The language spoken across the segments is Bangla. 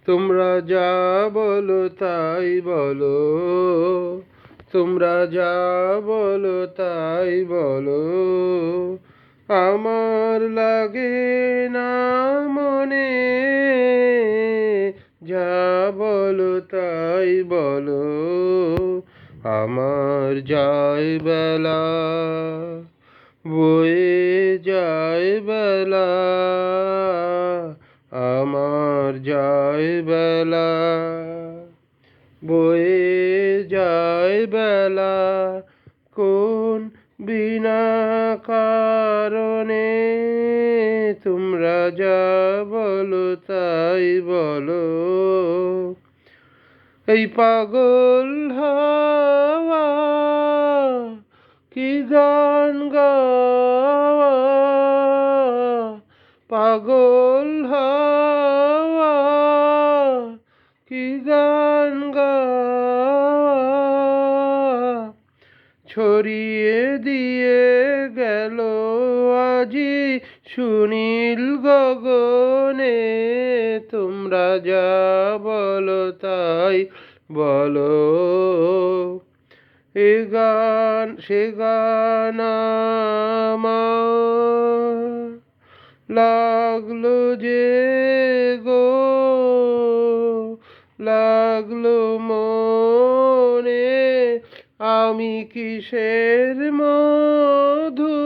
তোমরা যা বলো তাই বলো, তোমরা যা বলো তাই বলো, আমার লাগে না মনে, যা বলো তাই বলো, আমার যায় বেলা, বয়ে যায় বেলা, আমার যায় বেলা, বয়ে যায় বেলা, কোন বিনা কারণে, তোমরা যা বলো তাই বলো। এই পাগল হাওয়া কি গান গাওয়া, পাগল হাওয়া কি গান গাওয়া, ছড়িয়ে দিয়ে গেল আজি সুনীল গগনে, তোমরা যা বলো তাই বলো। এ গান সে গান আমার লাগলো যে গো, লাগলো মনে, আমি কিসের মধু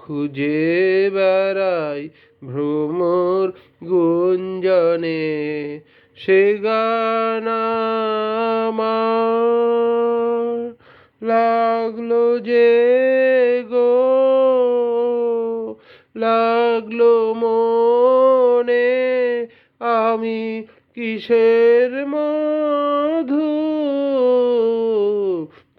খুঁজে বেড়াই ভ্রমর গুঞ্জনে, সে গান আমার লাগলো যে গো, লাগলো মনে, আমি কিসের মধু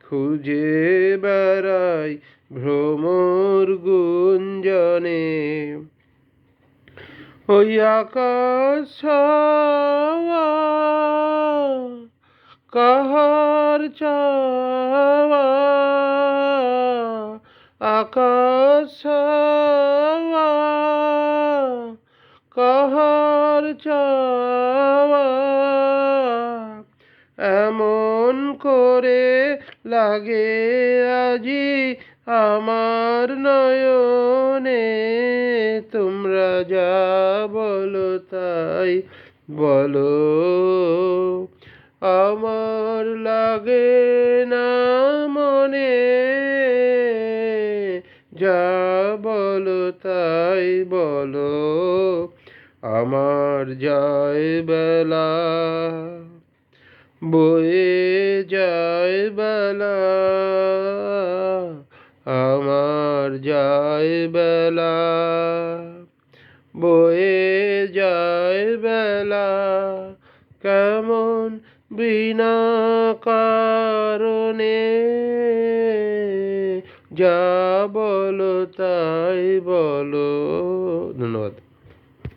খুঁজে বেড়াই ভ্রমর গুঞ্জনে। ওই আকাশ ছাওয়া কাহার চাওয়া, আকাশ ছাওয়া কাহার চাওয়া, এমন করে লাগে আজি আমার নয়নে, তোমরা যা বলো তাই বলো, আমার লাগে না মনে, যা বলো তাই বলো, আমার যায় বেলা, বয়ে যায় বেলা, আমার যায় বেলা, বয়ে যায় বেলা, কেমন বিনা কারণে, যা বলো তাই বলো। ধন্যবাদ।